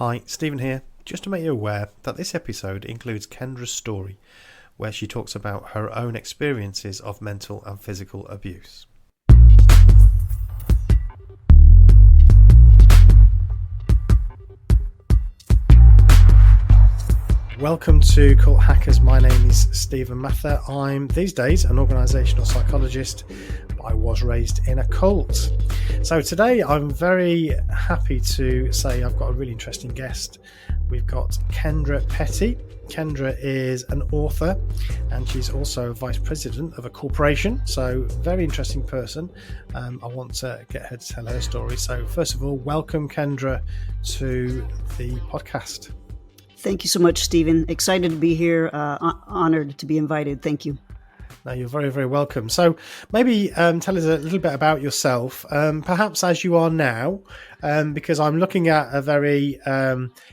Hi, Stephen here. Just to make you aware that this episode includes Kendra's story, where she talks about her own experiences of mental and physical abuse. Welcome to Cult Hackers. My name is Stephen Mather. I'm these days an organisational psychologist, but I was raised in a cult. So today I'm very happy to say I've got a really interesting guest. We've got Kendra Petty. Kendra is an author and she's also vice president of a corporation. So very interesting person. I want to get her to tell her story. So first of all, welcome Kendra to the podcast. Thank you so much, Stephen. Excited to be here. Honored to be invited. Thank you. No, you're very, very welcome. So maybe tell us a little bit about yourself, perhaps as you are now, because I'm looking at a very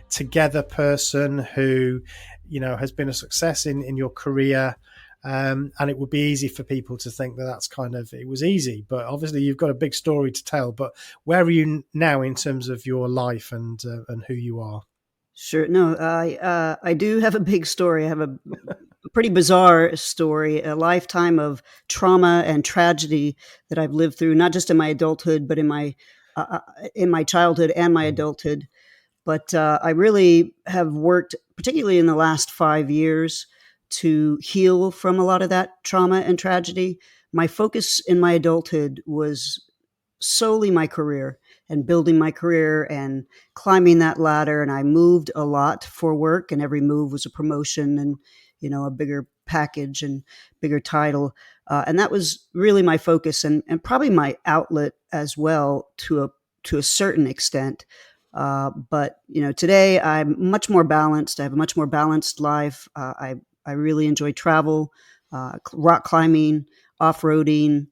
together person who, you know, has been a success in your career. And it would be easy for people to think that that's kind of, it was easy, but obviously you've got a big story to tell. But where are you now in terms of your life and who you are? Sure. No, I do have a big story. I have a pretty bizarre story, a lifetime of trauma and tragedy that I've lived through, not just in my adulthood, but in my childhood and my adulthood. But I really have worked, particularly in the last 5 years, to heal from a lot of that trauma and tragedy. My focus in my adulthood was solely my career and building my career and climbing that ladder. And I moved a lot for work, and every move was a promotion and, you know, a bigger package and bigger title. And that was really my focus and probably my outlet as well to a certain extent. But, you know, today I'm much more balanced. I have a much more balanced life. I really enjoy travel, rock climbing, off-roading,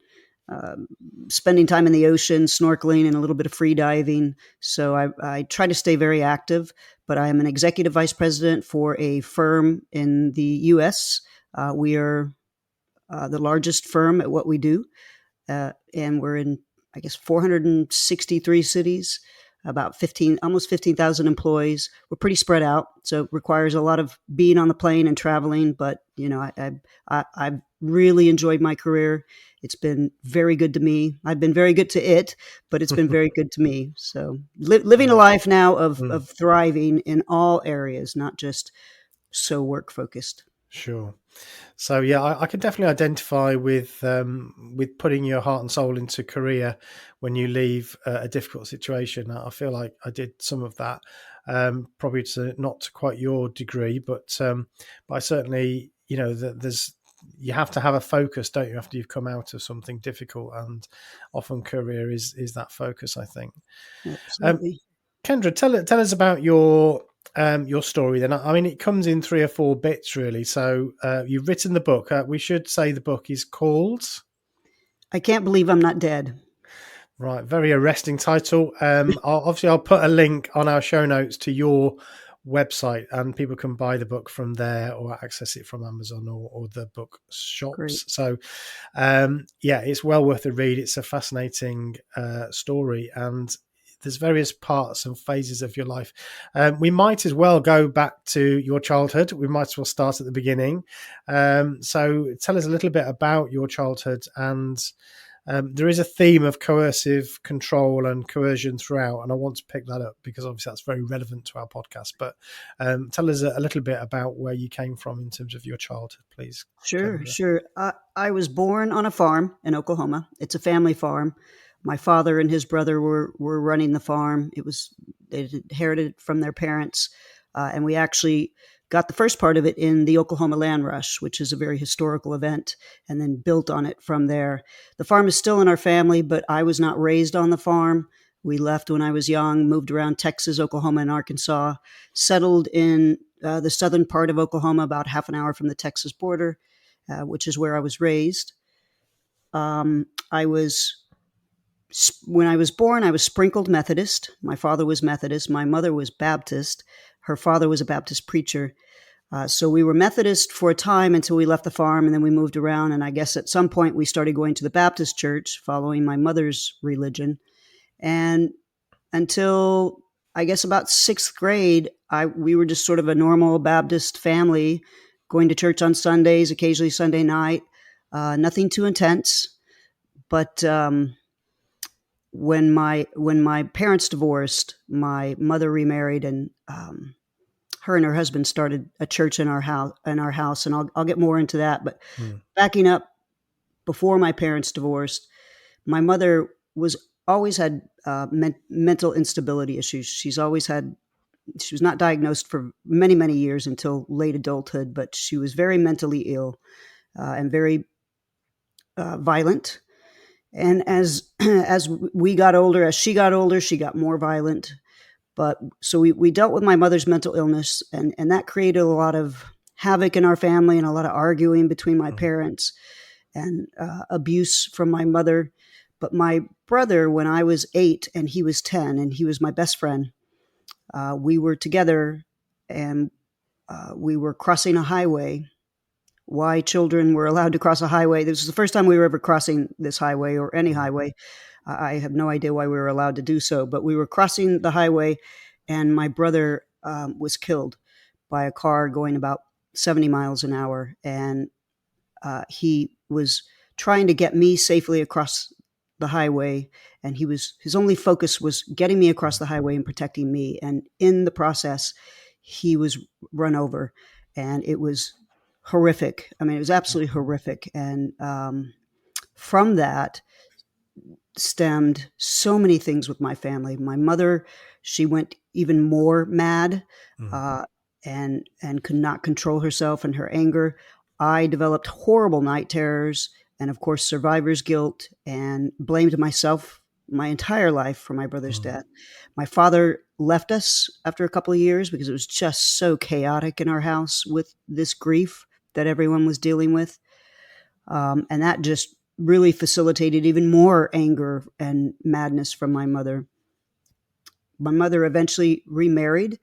spending time in the ocean, snorkeling, and a little bit of free diving. So I try to stay very active, but I am an executive vice president for a firm in the U.S. We are the largest firm at what we do, and we're in, I guess, 463 cities, about almost 15,000 employees. We're pretty spread out, so it requires a lot of being on the plane and traveling. But you know, I've really enjoyed my career. It's been very good to me. I've been very good to it, but it's been very good to me. So living a life now of thriving in all areas, not just so work focused. Sure. So yeah, I can definitely identify with putting your heart and soul into career when you leave a difficult situation. I feel like I did some of that, probably not to quite your degree, but I certainly, you know, you have to have a focus, don't you, after you've come out of something difficult, and often career is that focus, I think. Absolutely. Kendra, tell us about your story then. I mean, it comes in 3 or 4 bits really. So you've written the book. We should say the book is called I Can't Believe I'm Not Dead. Right. Very arresting title. I'll put a link on our show notes to your website, and people can buy the book from there or access it from Amazon or the book shops. Great. So yeah, it's well worth a read. It's a fascinating story, and there's various parts and phases of your life. We might as well go back to your childhood. We might as well start at the beginning. So tell us a little bit about your childhood. And there is a theme of coercive control and coercion throughout, and I want to pick that up because obviously that's very relevant to our podcast. But tell us a little bit about where you came from in terms of your childhood, please. Sure. I was born on a farm in Oklahoma. It's a family farm. My father and his brother were running the farm. They inherited it from their parents, and we actually got the first part of it in the Oklahoma Land Rush, which is a very historical event, and then built on it from there. The farm is still in our family, but I was not raised on the farm. We left when I was young, moved around Texas, Oklahoma, and Arkansas, settled in the southern part of Oklahoma, about half an hour from the Texas border, which is where I was raised. When I was born, I was sprinkled Methodist. My father was Methodist. My mother was Baptist. Her father was a Baptist preacher. So we were Methodist for a time until we left the farm, and then we moved around. And I guess at some point we started going to the Baptist church, following my mother's religion. And until I guess about sixth grade, we were just sort of a normal Baptist family, going to church on Sundays, occasionally Sunday night. Nothing too intense, but when my parents divorced, my mother remarried, and her and her husband started a church in our house, and I'll get more into that. But Mm. backing up, before my parents divorced, my mother was always had mental instability issues. She was not diagnosed for many, many years until late adulthood, but she was very mentally ill and very violent. And as we got older, as she got older, she got more violent. But so we dealt with my mother's mental illness, and that created a lot of havoc in our family and a lot of arguing between my Mm. parents and abuse from my mother. But my brother, when I was 8 and he was 10, and he was my best friend, we were together, and we were crossing a highway. Why children were allowed to cross a highway? This was the first time we were ever crossing this highway or any Mm. highway. I have no idea why we were allowed to do so, but we were crossing the highway, and my brother was killed by a car going about 70 miles an hour. And he was trying to get me safely across the highway, and his only focus was getting me across Mm. the highway and protecting me. And in the process, he was run over, and it was horrific. I mean, it was absolutely horrific. And from that stemmed so many things with my family. My mother, she went even more mad, Mm. uh, and could not control herself and her anger. I developed horrible night terrors, and of course survivor's guilt, and blamed myself my entire life for my brother's Mm. death. My father left us after a couple of years because it was just so chaotic in our house with this grief that everyone was dealing with. And that just really facilitated even more anger and madness from my mother. My mother eventually remarried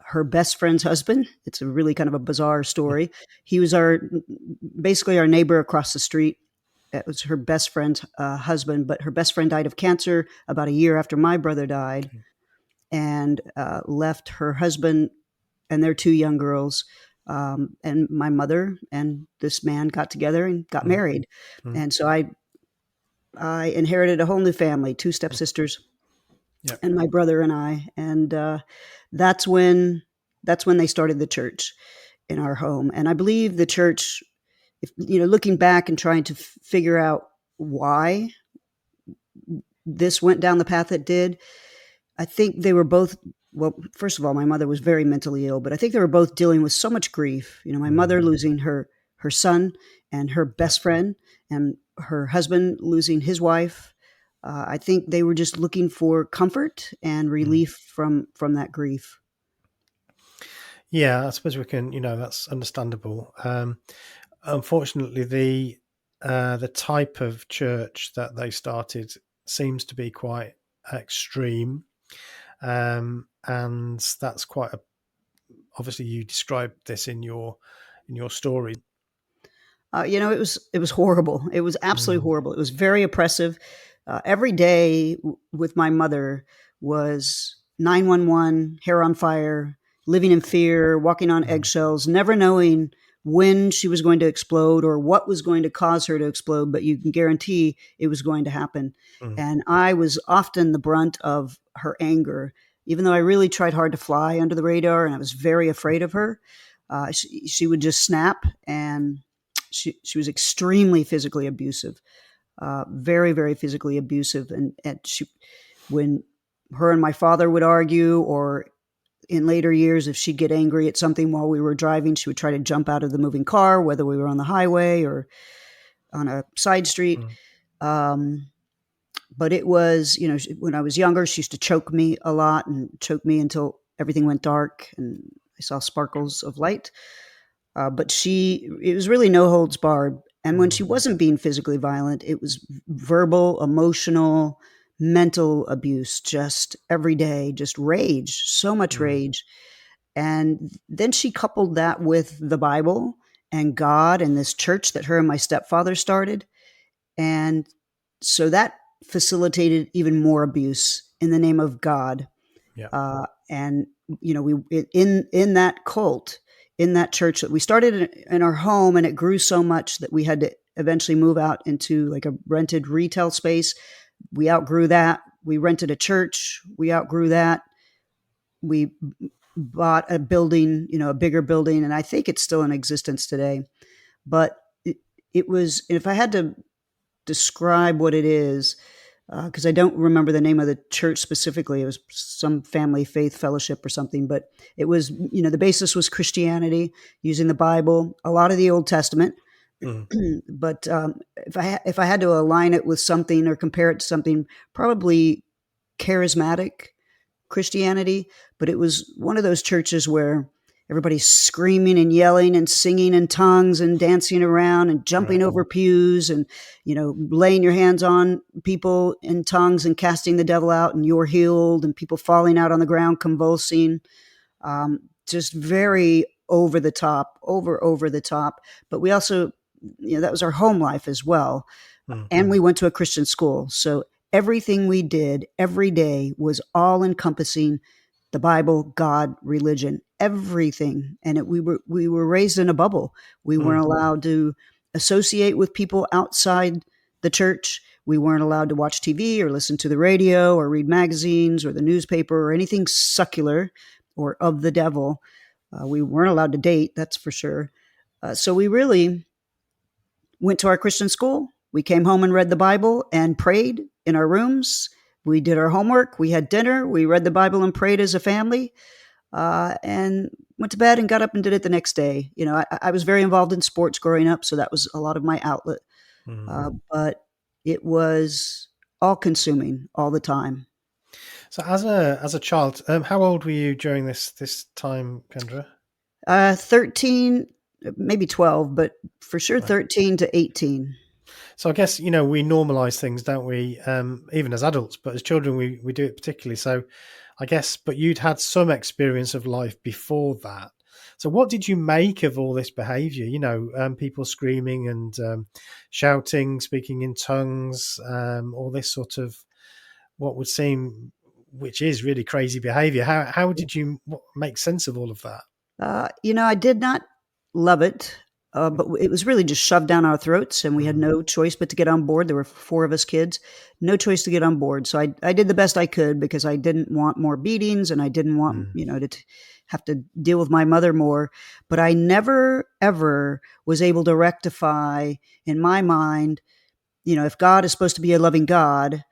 her best friend's husband. It's a really kind of a bizarre story. He was basically our neighbor across the street. It was her best friend's husband, but her best friend died of cancer about a year after my brother died, Okay. and left her husband and their two young girls. And my mother and this man got together and got Mm. married. Mm. And so I inherited a whole new family, two stepsisters, Yeah. and my brother and I. And that's when they started the church in our home. And I believe the church, if, looking back and trying to figure out why this went down the path it did, I think they were both. Well, first of all, my mother was very mentally ill, but I think they were both dealing with so much grief. My Mm. mother losing her son and her Yeah. best friend, and her husband losing his wife. I think they were just looking for comfort and Mm. relief from that grief. Yeah, I suppose we can. That's understandable. Unfortunately, the type of church that they started seems to be quite extreme, and that's quite a. Obviously, you described this in your story. It was horrible. It was absolutely Mm. horrible. It was very oppressive. Every day with my mother was 911, hair on fire, living in fear, walking on Mm. eggshells, never knowing when she was going to explode or what was going to cause her to explode, but you can guarantee it was going to happen. Mm. And I was often the brunt of her anger, even though I really tried hard to fly under the radar and I was very afraid of her. She would just snap, and she was extremely physically abusive, very, very physically abusive. And when her and my father would argue, or in later years, if she'd get angry at something while we were driving, she would try to jump out of the moving car, whether we were on the highway or on a side street. Mm. Um, but it was, when I was younger, she used to choke me a lot and choke me until everything went dark and I saw sparkles of light. But it was really no holds barred. And when she Mm. wasn't being physically violent, it was verbal, emotional, mental abuse, just every day, just rage, so much Mm. rage. And then she coupled that with the Bible and God and this church that her and my stepfather started. And so that facilitated even more abuse in the name of God. Yeah. And in that cult, in that church, that we started in our home, and it grew so much that we had to eventually move out into like a rented retail space. We outgrew that. We rented a church. We outgrew that. We bought a building, a bigger building, and I think it's still in existence today. But it was, if I had to describe what it is, because I don't remember the name of the church specifically. It was some family faith fellowship or something, but it was, the basis was Christianity, using the Bible, a lot of the Old Testament. Mm. But if I had to align it with something or compare it to something, probably charismatic Christianity. But it was one of those churches where everybody's screaming and yelling and singing in tongues and dancing around and jumping Right. over pews and, laying your hands on people in tongues and casting the devil out, and you're healed, and people falling out on the ground convulsing. Just very over the top, over the top. But we also, that was our home life as well. Mm. And we went to a Christian school. So everything we did every day was all encompassing the Bible, God, religion, everything. And we were raised in a bubble. We Mm. weren't allowed to associate with people outside the church. We weren't allowed to watch TV or listen to the radio or read magazines or the newspaper or anything secular or of the devil. We weren't allowed to date, that's for sure. So we really went to our Christian school. We came home and read the Bible and prayed in our rooms. We did our homework. We had dinner. We read the Bible and prayed as a family, and went to bed and got up and did it the next day. I was very involved in sports growing up, so that was a lot of my outlet. Mm. But it was all consuming all the time. So as a child, how old were you during this time, Kendra? 13, maybe 12, but for sure Right. 13 to 18. So I guess, we normalize things, don't we? Even as adults, but as children, we do it particularly. So I guess, but you'd had some experience of life before that. So what did you make of all this behavior? People screaming and shouting, speaking in tongues, all this sort of what would seem, which is really crazy behavior. How did you make sense of all of that? I did not love it, but it was really just shoved down our throats, and we had Mm. no choice but to get on board. There were four of us kids, no choice to get on board. So I did the best I could, because I didn't want more beatings, and I didn't want, Mm. have to deal with my mother more. But I never, ever was able to rectify in my mind, if God is supposed to be a loving God,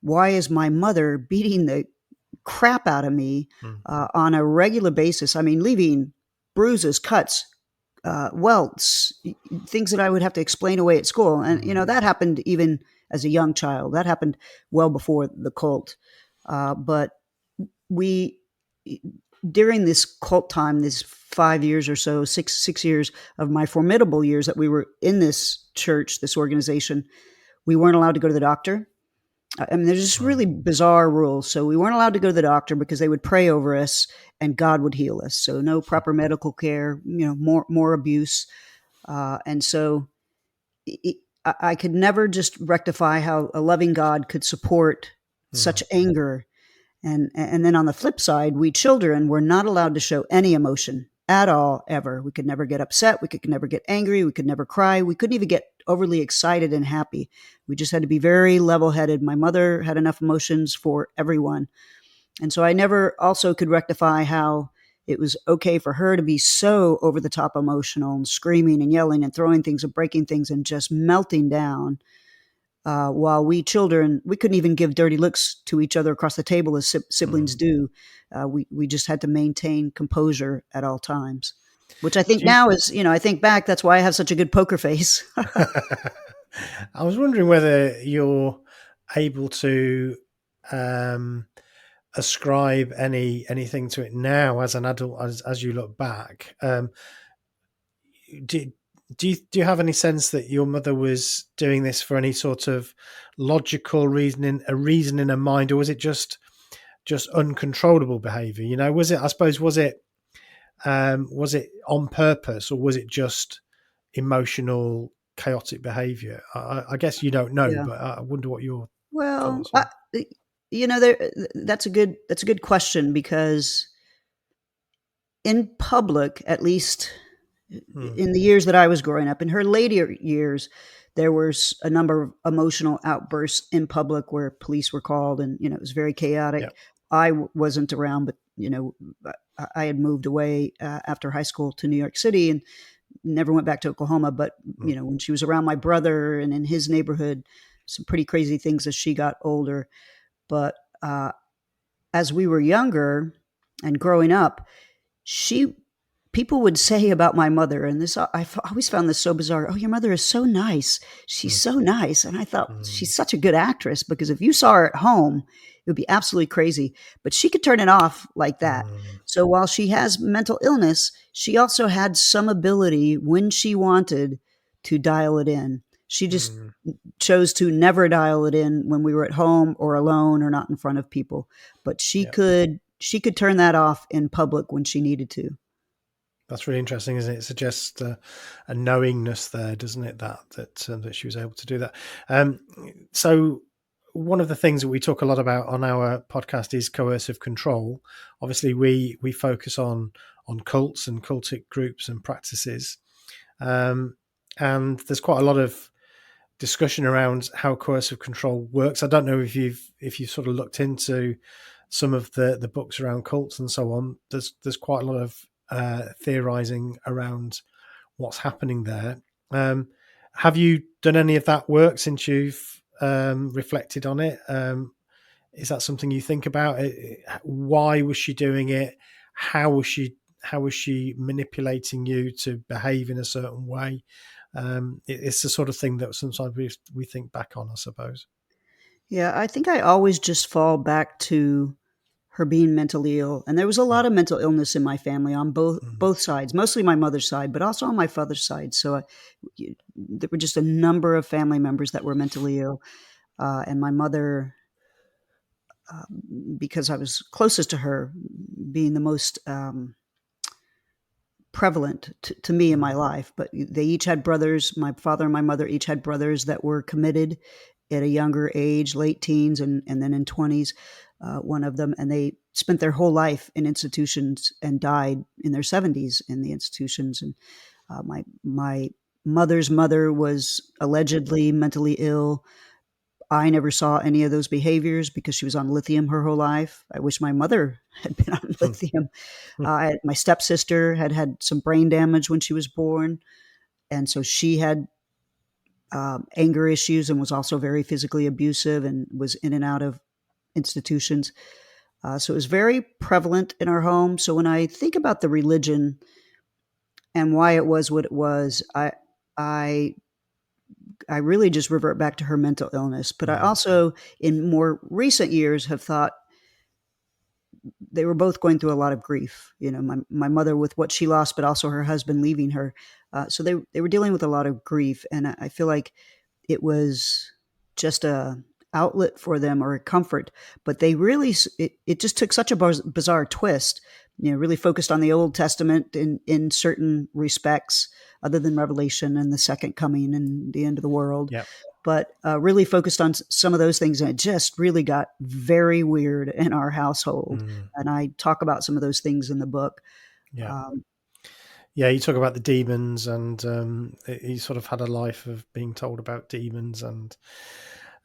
why is my mother beating the crap out of me Mm. on a regular basis? I mean, leaving bruises, cuts, welts, things that I would have to explain away at school. And, Mm. that happened even as a young child. That happened well before the cult. But we, during this cult time, this 5 years or so, six years of my formidable years that we were in this church, this organization, we weren't allowed to go to the doctor. I mean, there's just Right. really bizarre rules. So we weren't allowed to go to the doctor because they would pray over us and God would heal us. So no proper medical care, more abuse. And so I could never just rectify how a loving God could support Mm. such anger. And then on the flip side, we children were not allowed to show any emotion at all, ever. We could never get upset. We could never get angry. We could never cry. We couldn't even get overly excited and happy. We just had to be very level headed. My mother had enough emotions for everyone. And so I never also could rectify how it was okay for her to be so over the top emotional and screaming and yelling and throwing things and breaking things and just melting down, while we children, we couldn't even give dirty looks to each other across the table as siblings Mm. do. We just had to maintain composure at all times, which I think Do you, now is, I think back, that's why I have such a good poker face. I was wondering whether you're able to um, ascribe anything to it now as an adult, as you look back. Do, do you have any sense that your mother was doing this for any sort of logical reasoning, a reason in her mind, or was it just uncontrollable behavior? Was it? I suppose was it on purpose, or was it just emotional, chaotic behavior? I guess you don't know, Yeah. but I wonder what your Well, thoughts are. That's a good question, because in public, at least Mm. in the years that I was growing up, in her later years, there was a number of emotional outbursts in public where police were called, and it was very Yeah. chaotic. Wasn't around, but I had moved away after high school to New York City and never went back to Oklahoma. But Mm. when she was around my brother and in his neighborhood, some pretty crazy things as she got older. But as we were younger and growing up, she people would say about my mother, and this I've always found this so bizarre. Oh, your mother is so nice. She's Mm. so nice. And I thought, Mm. she's such a good actress, because if you saw her at home, it would be absolutely crazy. But she could turn it off like that. Mm. So while she has mental illness, she also had some ability when she wanted to dial it in. She just Mm. chose to never dial it in when we were at home or alone or not in front of people. But Yeah. she could turn that off in public when she needed to. That's really interesting, isn't it? It suggests a knowingness there, doesn't it? That she was able to do that. So one of the things that we talk a lot about on our podcast is coercive control. Obviously, we focus on cults and cultic groups and practices, and there's quite a lot of discussion around how coercive control works. I don't know if you've sort of looked into some of the books around cults and so on. There's quite a lot of theorizing around what's happening there. Have you done any of that work since you've reflected on it? Is that something you think about? Why was she doing it? How was she manipulating you to behave in a certain way? It's the sort of thing that sometimes we think back on, I suppose. Yeah, I think I always just fall back to her being mentally ill, and there was a Mm. lot of mental illness in my family on Mm. both sides, mostly my mother's side, but also on my father's side. So there were just a number of family members that were mentally ill, and my mother, because I was closest to her, being the most prevalent to me in my Mm. life. But they each had brothers. My father and my mother each had brothers that were committed at a younger age, late teens, and then in 20s, one of them. And they spent their whole life in institutions and died in their 70s in the institutions. And my mother's mother was allegedly mentally ill. I never saw any of those behaviors because she was on lithium her whole life. I wish my mother had been on lithium. My stepsister had some brain damage when she was born, and so she had anger issues and was also very physically abusive and was in and out of institutions. So it was very prevalent in our home. So when I think about the religion and why it was what it was, I I really just revert back to her mental illness. But I Mm. also, in more recent years, have thought they were both going through a lot of grief. My mother with what she lost, but also her husband leaving her. So they were dealing with a lot of grief, and I feel like it was just a outlet for them, or a comfort. But they really it just took such a bizarre twist. Really focused on the Old Testament in certain respects, other than Revelation and the second coming and the end of the world. Yeah. But really focused on some of those things, and it just really got very weird in our household. Mm. And I talk about some of those things in the book. Yeah. Um, Yeah, you talk about the demons, and he sort of had a life of being told about demons, and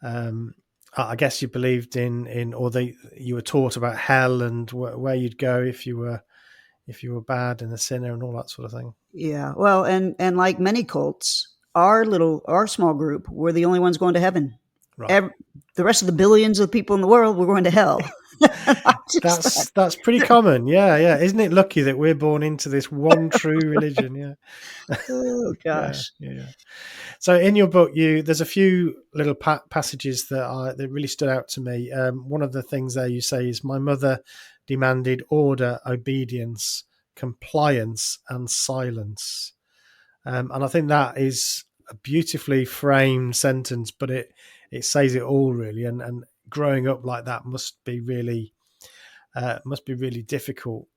um, I guess you believed you were taught about hell and where you'd go if you were bad and a sinner and all that sort of thing. yeah, well, and like many cults, our small group, we're the only ones going to heaven. Right. Ev The rest of the billions of people in the world were going to hell. I just thought, That's pretty common. Yeah, yeah. Isn't it lucky that we're born into this one true religion? Yeah. oh Yeah, gosh. yeah, yeah. So in your book, there's a few little passages that really stood out to me. One of the things there you say is, "My mother demanded order, obedience, compliance, and silence." And I think that is a beautifully framed sentence, but it says it all really. And growing up like that must be really difficult.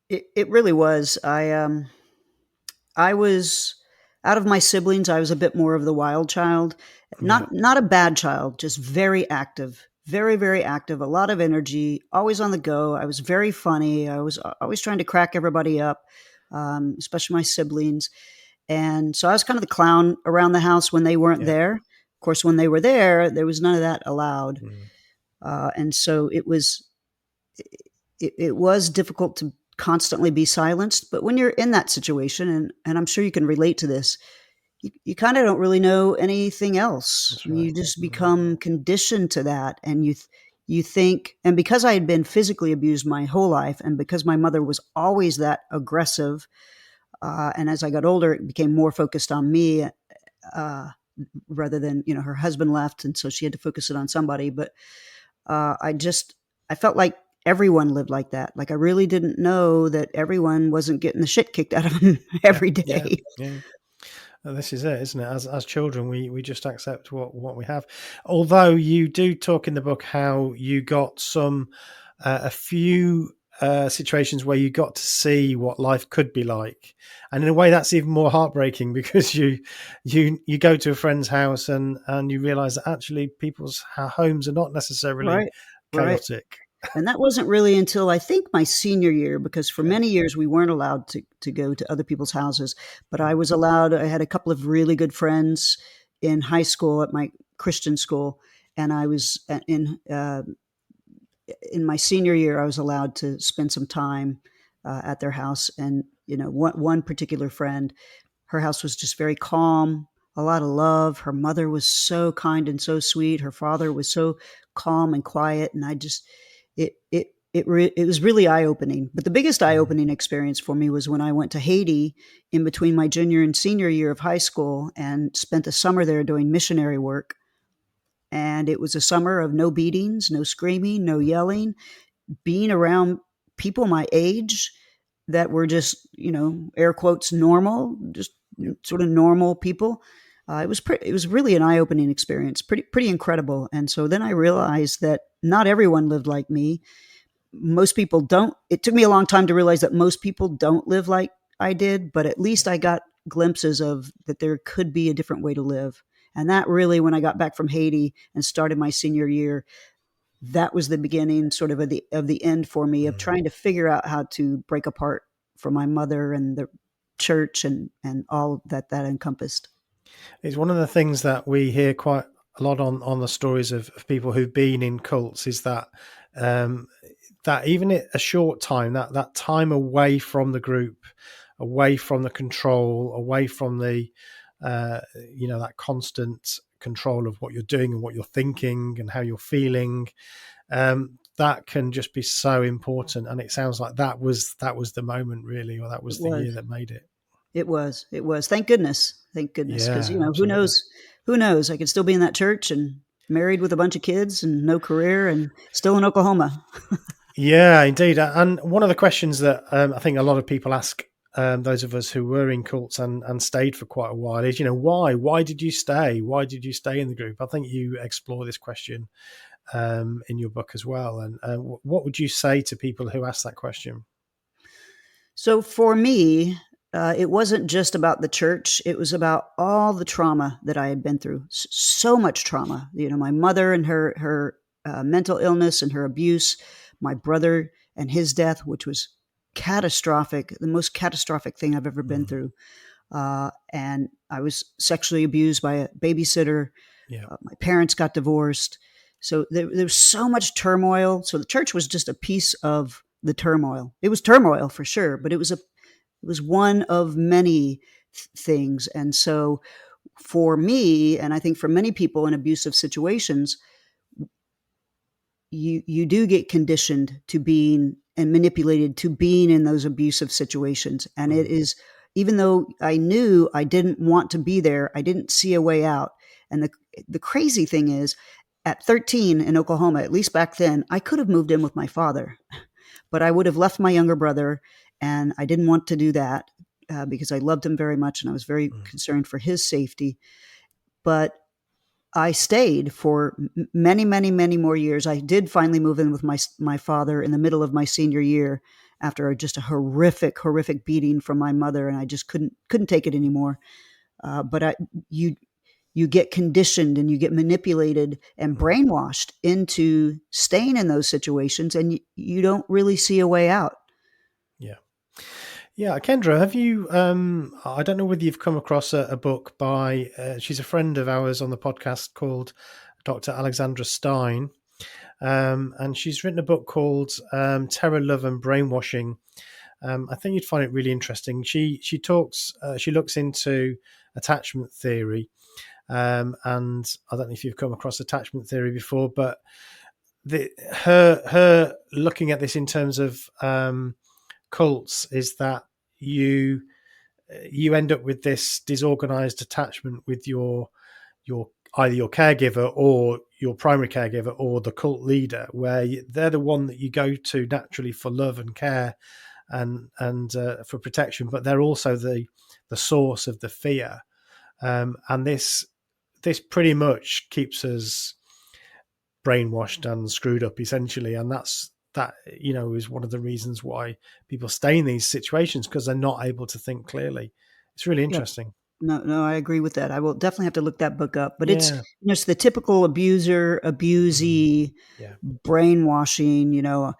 It really was. I was out of my siblings, I was a bit more of the wild child. Yeah. Not a bad child, just very active, very, very active, a lot of energy, always on the go. I was very funny. I was always trying to crack everybody up, especially my siblings. And so I was kind of the clown around the house when they weren't Yeah. there. Of course, when they were there was none of that allowed. Mm. And so it was difficult to constantly be silenced. But when you're in that situation, and I'm sure you can relate to this, you kind of don't really know anything else. That's right. You just Mm. become conditioned to that, and you think. And because I had been physically abused my whole life, and because my mother was always that aggressive, and as I got older, it became more focused on me, uh, rather than, her husband left, and so she had to focus it on somebody. But I felt like everyone lived like that. Like I really didn't know that everyone wasn't getting the shit kicked out of them Yeah. every Yeah. day. Yeah. This is it, isn't it? As children, we just accept what we have. Although you do talk in the book how you got a few situations where you got to see what life could be like, and in a way that's even more heartbreaking because you go to a friend's house and you realize that actually people's homes are not necessarily Right, right. chaotic. And that wasn't really until I think my senior year, because for Okay. many years we weren't allowed to go to other people's houses. But I Mm. was allowed. I had a couple of really good friends in high school at my Christian school, and I was in my senior year. I was allowed to spend some time at their house, and one particular friend, her house was just very calm, a lot of love. Her mother was so kind and so sweet. Her father was so calm and quiet, and I just it was really eye opening. But the biggest eye Mm. opening experience for me was when I went to Haiti in between my junior and senior year of high school and spent a summer there doing missionary work. And it was a summer of no beatings, no screaming, no yelling, being around people my age that were just, air quotes, normal, just sort of normal people. It was really an eye opening experience, pretty incredible. And so then I realized that not everyone lived like me. Most people don't. It took me a long time to realize that most people don't live like I did, but at least I got glimpses of that there could be a different way to live. And that really, when I got back from Haiti and started my senior year, that was the beginning sort of the end for me of Mm. trying to figure out how to break apart from my mother and the church and all that encompassed. It's one of the things that we hear quite a lot on the stories of people who've been in cults is um, that even a short time, that time away from the group, away from the control, away from the that constant control of what you're doing and what you're thinking and how you're feeling, that can just be so important. And it sounds like that was the moment really, or that It was the was. year that made it. It was. It was. Thank goodness. Thank goodness. Because Yeah, who absolutely. knows? Who knows? I could still be in that church and married with a bunch of kids and no career and still in Oklahoma. Yeah, indeed. And one of the questions that I think a lot of people ask, those of us who were in cults and stayed for quite a while, is, why? Why did you stay? Why did you stay in the group? I think you explore this question in your book as well. And what would you say to people who ask that question? So for me, it wasn't just about the church. It was about all the trauma that I had been through. So much trauma. My mother and her mental illness and her abuse, my brother and his death, which was catastrophic, the most catastrophic thing I've ever been Mm, through. And I was sexually abused by a babysitter. yeah. My parents got divorced. So there was so much turmoil. So the church was just a piece of the turmoil. It was turmoil for sure, but it was one of many things. And so for me, and I think for many people in abusive situations, you do get conditioned to being and manipulated to being in those abusive situations. And it Mm, is, even though I knew I didn't want to be there, I didn't see a way out. And the crazy thing is, at 13 in Oklahoma, at least back then, I could have moved in with my father, but I would have left my younger brother, and I didn't want to do that, because I loved him very much and I was very mm, concerned for his safety. But I stayed for many, many, many more years. I did finally move in with my father in the middle of my senior year after just a horrific, horrific beating from my mother, and I just couldn't take it anymore. But you you get conditioned and you get manipulated and Mm. brainwashed into staying in those situations, and you don't really see a way out. Yeah. Yeah, Kendra, have you? I don't know whether you've come across a book by. She's a friend of ours on the podcast called Dr. Alexandra Stein, and she's written a book called "Terror, Love, and Brainwashing." I think you'd find it really interesting. She talks. She looks into attachment theory, and I don't know if you've come across attachment theory before, but her looking at this in terms of cults is that you you end up with this disorganized attachment with your either your caregiver or your primary caregiver or the cult leader, where they're the one that you go to naturally for love and care and for protection, but they're also the source of the fear, and this pretty much keeps us brainwashed and screwed up essentially, and that is one of the reasons why people stay in these situations, because they're not able to think clearly. It's really Yep. interesting. No, no, I agree with that. I will definitely have to look that book up. But Yeah. it's the typical abuser, Mm. abusee, Yeah. brainwashing. Yeah.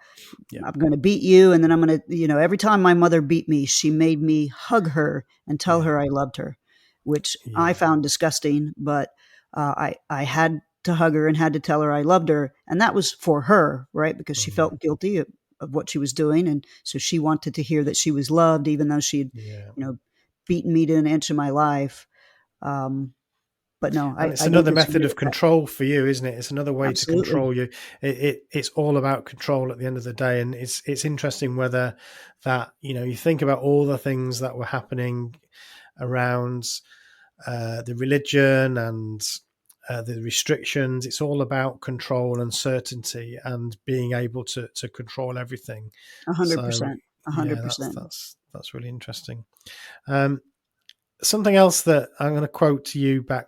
I'm going to beat you, and then I'm going to, every time my mother beat me, she made me hug her and tell Yeah. her I loved her, which I Yeah. found disgusting. But I had to hug her and had to tell her I loved her, and that was for her, right? Because she Mm. felt guilty of what she was doing, and so she wanted to hear that she was loved, even though she had, Yeah. beaten me to an inch of my life. Um, but no, And I it's don't another disagree method of with that. control for you, isn't it? It's another way to Absolutely. control you. It's all about control at the end of the day, and it's interesting whether that you think about all the things that were happening around the religion and the restrictions. It's all about control and certainty and being able to control everything. So 100%. yeah, 100%. that's really interesting. Um, Something else that I'm going to quote to you back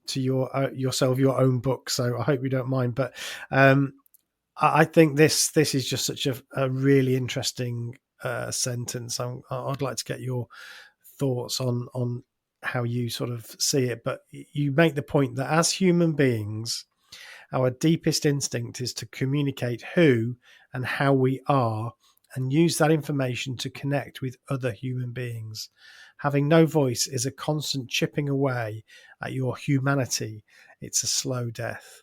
to yourself, your own book. So I hope you don't mind, but I think this is just such a really interesting sentence. I'd like to get your thoughts on how you sort of see it. But you make the point that as human beings, our deepest instinct is to communicate who and how we are and use that information to connect with other human beings. Having no voice is a constant chipping away at your humanity. It's a slow death.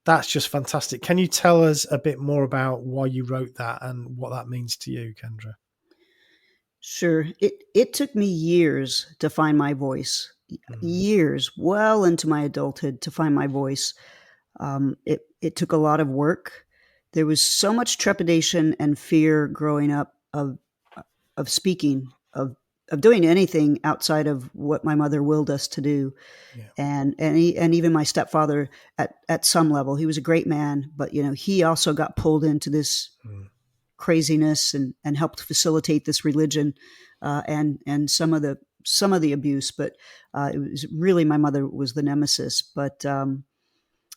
That's just fantastic. Can you tell us a bit more about why you wrote that and what that means to you, Kendra? Sure. It took me years to find my voice. Mm, Years, well into my adulthood, to find my voice. It took a lot of work. There was so much trepidation and fear growing up of speaking, of doing anything outside of what my mother willed us to do. yeah. And even my stepfather, at some level, he was a great man, but he also got pulled into this Mm, craziness and helped facilitate this religion, and some of the abuse. But it was really, my mother was the nemesis. But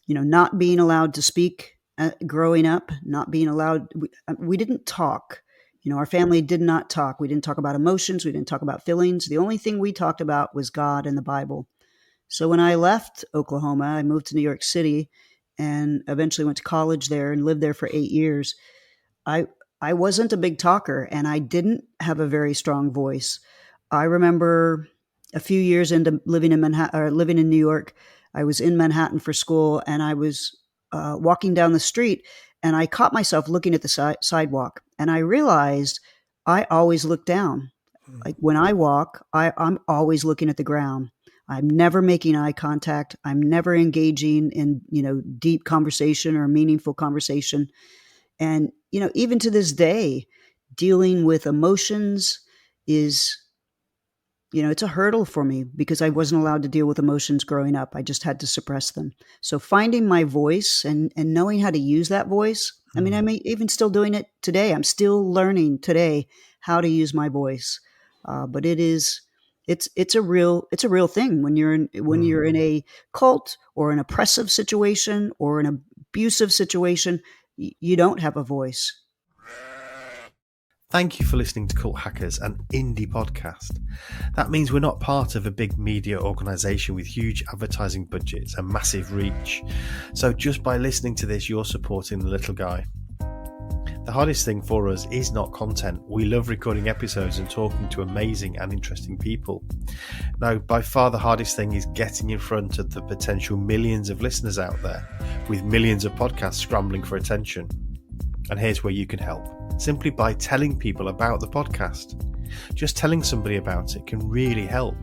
not being allowed to speak, growing up, not being allowed. We didn't talk. Our family did not talk. We didn't talk about emotions. We didn't talk about feelings. The only thing we talked about was God and the Bible. So when I left Oklahoma, I moved to New York City and eventually went to college there and lived there for 8 years. I I wasn't a big talker, and I didn't have a very strong voice. I remember a few years into living in Manhattan, or living in New York, I was in Manhattan for school, and I was walking down the street, and I caught myself looking at the sidewalk, and I realized I always look down. mm, Like when I walk, I'm always looking at the ground. I'm never making eye contact. I'm never engaging in deep conversation or meaningful conversation. And, even to this day, dealing with emotions is, it's a hurdle for me because I yeah. wasn't allowed to deal with emotions growing up. I just had to suppress them. So finding my voice and knowing how to use that voice. I mean, Mm, I'm even still doing it today. I'm still learning today how to use my voice. But it's a real thing when mm. you're in a cult or an oppressive situation or an abusive situation. You don't have a voice. Thank you for listening to Cult Hackers, an indie podcast. That means we're not part of a big media organisation with huge advertising budgets and massive reach. So just by listening to this, you're supporting the little guy. The hardest thing for us is not content. We love recording episodes and talking to amazing and interesting people. Now, by far the hardest thing is getting in front of the potential millions of listeners out there, with millions of podcasts scrambling for attention. And here's where you can help. Simply by telling people about the podcast. Just telling somebody about it can really help.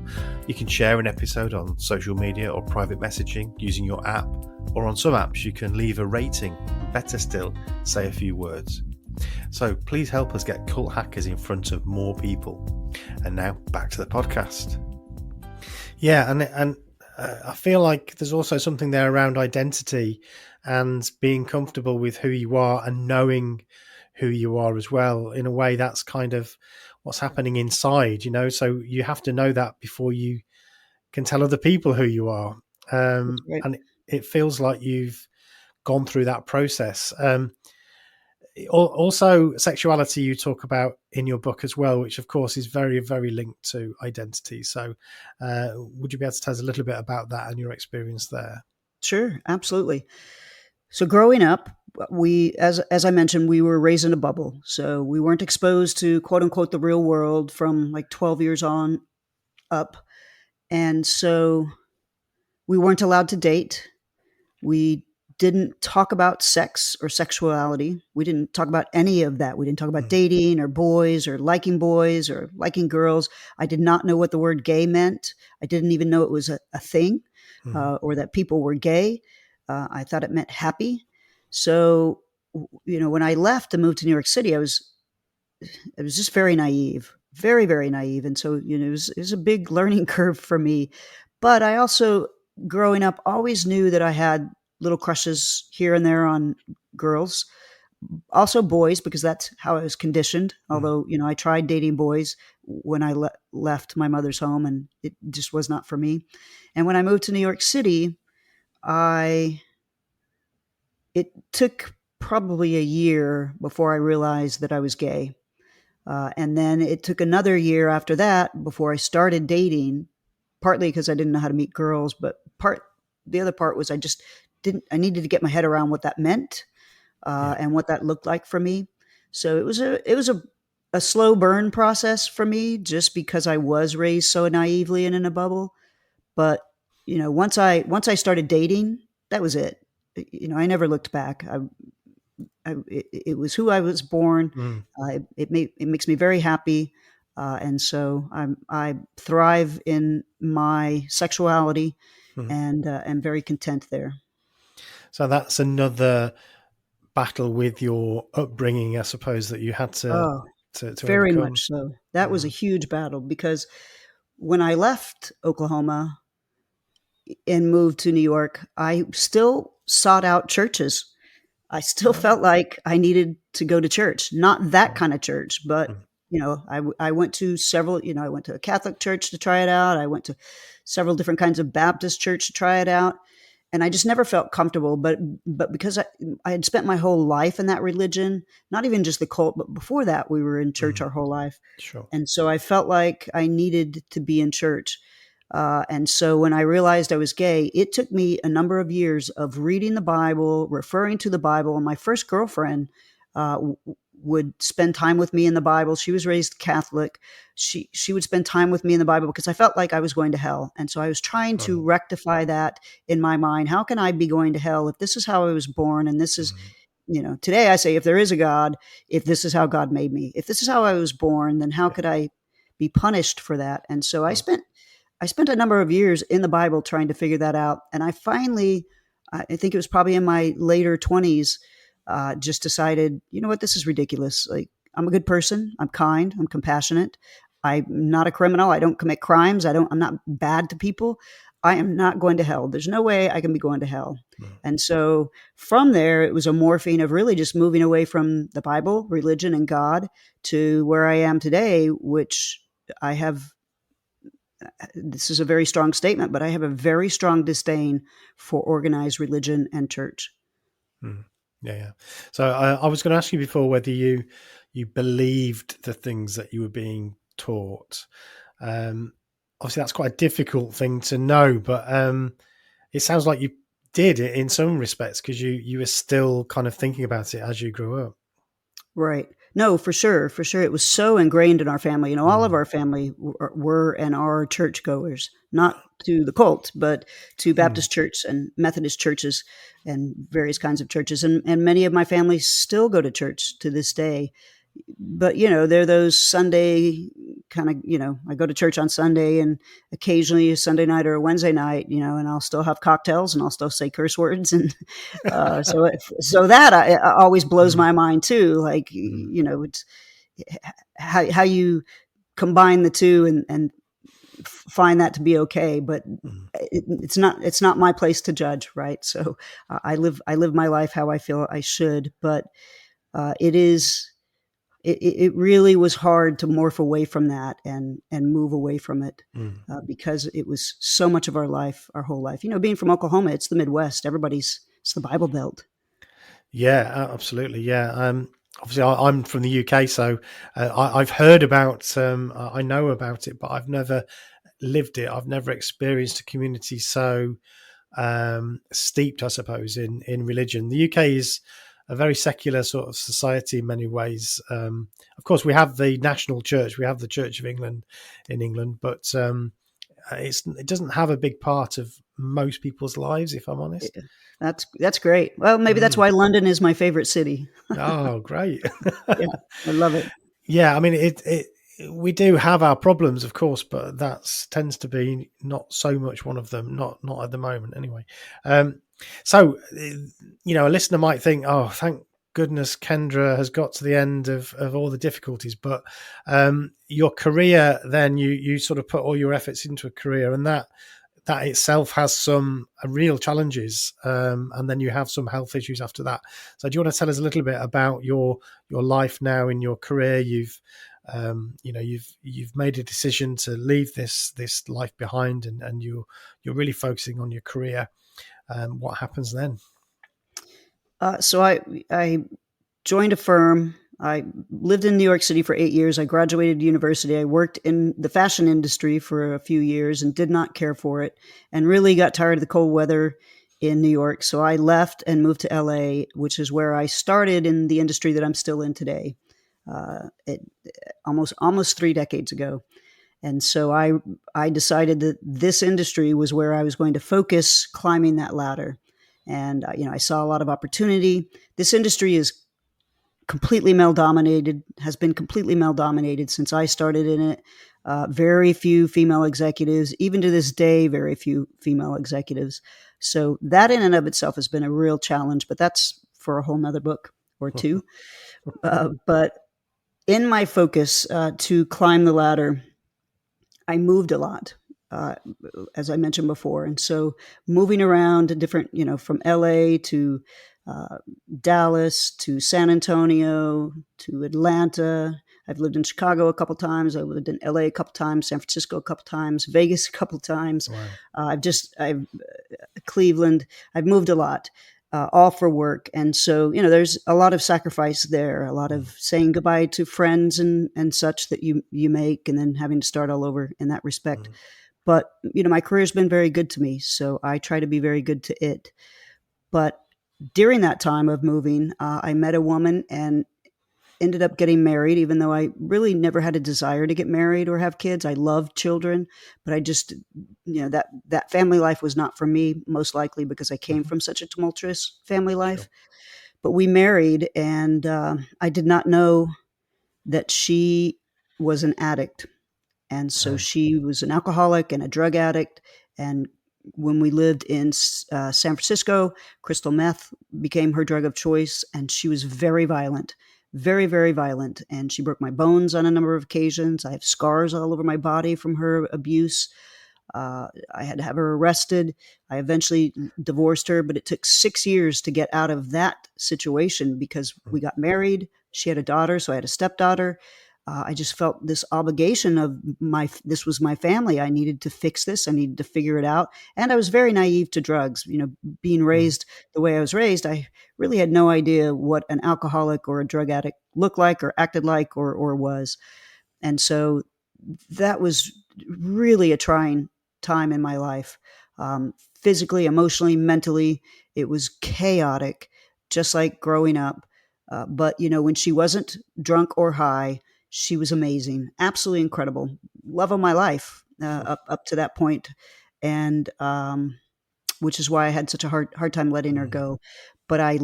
You can share an episode on social media or private messaging using your app, or on some apps you can leave a rating. Better still, say a few words. So please help us get Cult Hackers in front of more people. And now back to the podcast. Yeah, and I feel like there's also something there around identity and being comfortable with who you are and knowing who you are as well. In a way, that's kind of what's happening inside, you know, so you have to know that before you can tell other people who you are. Right. And it feels like you've gone through that process. Also, sexuality you talk about in your book as well, which of course is very, very linked to identity. So would you be able to tell us a little bit about that and your experience there? Sure, absolutely. So growing up, we, as I mentioned, we were raised in a bubble. So we weren't exposed to quote unquote the real world from like 12 years on up. And so we weren't allowed to date. We didn't talk about sex or sexuality. We didn't talk about any of that. We didn't talk about dating or boys or liking girls. I did not know what the word gay meant. I didn't even know it was a thing or that people were gay. I thought it meant happy. So, you know, when I left to move to New York City, I was just very naive, very, very naive. And so, you know, it was a big learning curve for me. But I also, growing up, always knew that I had little crushes here and there on girls, also boys, because that's how I was conditioned. Although, you know, I tried dating boys when I left my mother's home and it just was not for me. And when I moved to New York City, it took probably a year before I realized that I was gay. And then it took another year after that before I started dating, partly because I didn't know how to meet girls, but the other part was I needed to get my head around what that meant and what that looked like for me. So it was a slow burn process for me just because I was raised so naively and in a bubble. But, you know, once I started dating, that was it. You know, I never looked back. It was who I was born. It makes me very happy. And so I thrive in my sexuality and am very content there. So that's another battle with your upbringing, I suppose, that you had to very overcome. much so. That was a huge battle because when I left Oklahoma and moved to New York, I still sought out churches. I still felt like I needed to go to church, not that kind of church, but you know, I went to several, you know, I went to a Catholic church to try it out. I went to several different kinds of Baptist church to try it out. And I just never felt comfortable, but because I had spent my whole life in that religion, not even just the cult, but before that, we were in church our whole life. Sure. And so I felt like I needed to be in church. And so when I realized I was gay, it took me a number of years of reading the Bible, referring to the Bible. And my first girlfriend would spend time with me in the Bible. She was raised Catholic. She would spend time with me in the Bible because I felt like I was going to hell. And so I was trying to rectify that in my mind. How can I be going to hell if this is how I was born? And this is, you know, today I say, if there is a God, if this is how God made me, if this is how I was born, then how could I be punished for that? And so I spent a number of years in the Bible trying to figure that out. And I finally, I think it was probably in my later 20s, just decided, you know what, this is ridiculous. Like, I'm a good person. I'm kind. I'm compassionate. I'm not a criminal. I don't commit crimes. I'm not bad to people. I am not going to hell. There's no way I can be going to hell. And so from there, it was a morphine of really just moving away from the Bible, religion, and God to where I am today, which I have. This is a very strong statement, but I have a very strong disdain for organized religion and church. Yeah. So I was going to ask you before whether you you believed the things that you were being taught. Obviously, that's quite a difficult thing to know, but it sounds like you did it in some respects, because you were still kind of thinking about it as you grew up. Right. No, for sure, for sure. It was so ingrained in our family. You know, all of Mm. our family were and are churchgoers, not to the cult, but to Mm. Baptist church and Methodist churches and various kinds of churches. And many of my family still go to church to this day. But, you know, they're those Sunday kind of, you know, I go to church on Sunday and occasionally a Sunday night or a Wednesday night, you know, and I'll still have cocktails and I'll still say curse words. And so that always blows Mm. my mind too. Like, Mm. you know, it's how you combine the two and find that to be okay. But Mm. it's not my place to judge. Right. So I live my life how I feel I should, but it is, it really was hard to morph away from that and move away from it, Mm. because it was so much of our life, our whole life. You know, being from Oklahoma, it's the Midwest. It's the Bible Belt. Yeah, absolutely. Yeah. Obviously, I'm from the UK, so I've heard about, I know about it, but I've never lived it. I've never experienced a community so steeped, I suppose, in religion. The UK is a very secular sort of society in many ways. Of course, we have the national church, we have the Church of England in England, but it doesn't have a big part of most people's lives, if I'm honest. Yeah, that's great. Well, maybe that's Mm. why London is my favorite city. Oh, great. Yeah, I love it. Yeah, I mean, we do have our problems, of course, but that tends to be not so much one of them. Not at the moment, anyway. So, a listener might think, "Oh, thank goodness Kendra has got to the end of all the difficulties." But your career, then you sort of put all your efforts into a career, and that itself has some real challenges, and then you have some health issues after that. So, do you want to tell us a little bit about your life now in your career? You've made a decision to leave this life behind, and you're really focusing on your career. What happens then? So I joined a firm. I lived in New York City for 8 years. I graduated university. I worked in the fashion industry for a few years and did not care for it, and really got tired of the cold weather in New York. So I left and moved to LA, which is where I started in the industry that I'm still in today. It almost 3 decades ago. And so I decided that this industry was where I was going to focus climbing that ladder. And I saw a lot of opportunity. This industry is completely male dominated, has been completely male dominated since I started in it. Very few female executives, even to this day, very few female executives. So that in and of itself has been a real challenge, but that's for a whole nother book or two. But in my focus to climb the ladder, I moved a lot, uh, as I mentioned before. And so moving around to different, from LA to uh, Dallas to San Antonio to Atlanta. I've lived in Chicago a couple times. I lived in LA a couple times, San Francisco a couple times, Vegas a couple times. Wow. I've Cleveland. I've moved a lot, all for work. And so, there's a lot of sacrifice there, a lot of Mm. saying goodbye to friends and such that you make, and then having to start all over in that respect. Mm. But, my career's been very good to me. So I try to be very good to it. But during that time of moving, I met a woman and ended up getting married, even though I really never had a desire to get married or have kids. I loved children, but I just, that family life was not for me, most likely because I came Mhm. from such a tumultuous family Sure. life. But we married, and I did not know that she was an addict. And so Oh. she was an alcoholic and a drug addict. And when we lived in San Francisco, crystal meth became her drug of choice. And she was very violent, very, very violent. And she broke my bones on a number of occasions. I have scars all over my body from her abuse. I had to have her arrested. I eventually divorced her, but it took 6 years to get out of that situation because Mm. we got married. She had a daughter, so I had a stepdaughter. I just felt this obligation of this was my family. I needed to fix this. I needed to figure it out. And I was very naive to drugs. Being Mm. raised the way I was raised, I really had no idea what an alcoholic or a drug addict looked like or acted like or was. And so that was really a trying time in my life. Physically, emotionally, mentally, it was chaotic, just like growing up. But when she wasn't drunk or high, she was amazing, absolutely incredible, love of my life up to that point, and which is why I had such a hard time letting her Mm. go. But I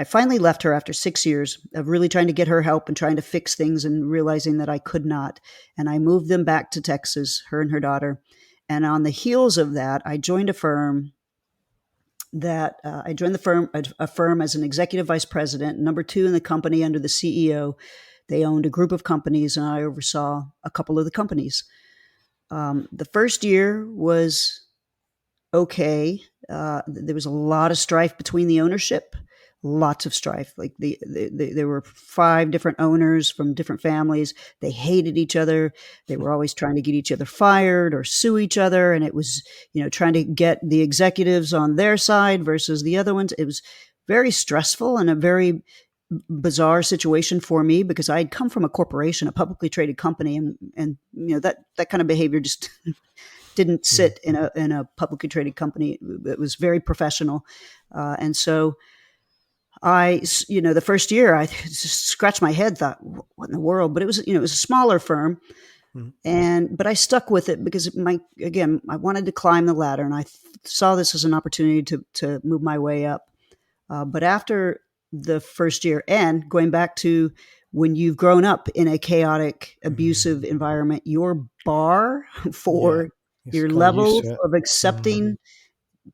finally left her after 6 years of really trying to get her help and trying to fix things and realizing that I could not. And I moved them back to Texas, her and her daughter. And on the heels of that, I joined a firm a firm as an executive vice president, number two in the company under the CEO. They owned a group of companies, and I oversaw a couple of the companies. The first year was okay. There was a lot of strife between the ownership, lots of strife. Like there were 5 different owners from different families. They hated each other. They were always trying to get each other fired or sue each other. And it was, trying to get the executives on their side versus the other ones. It was very stressful and a very bizarre situation for me because I had come from a corporation, a publicly traded company, and that kind of behavior just didn't Mm. sit in a publicly traded company. It was very professional, and so the first year I just scratched my head, thought, "What in the world?" But it was a smaller firm, Mm. but I stuck with it because I wanted to climb the ladder, and I saw this as an opportunity to move my way up. But after the first year, and going back to when you've grown up in a chaotic, Mm. abusive environment, your bar Yeah. for It's your kind of used level to it. of Mm. accepting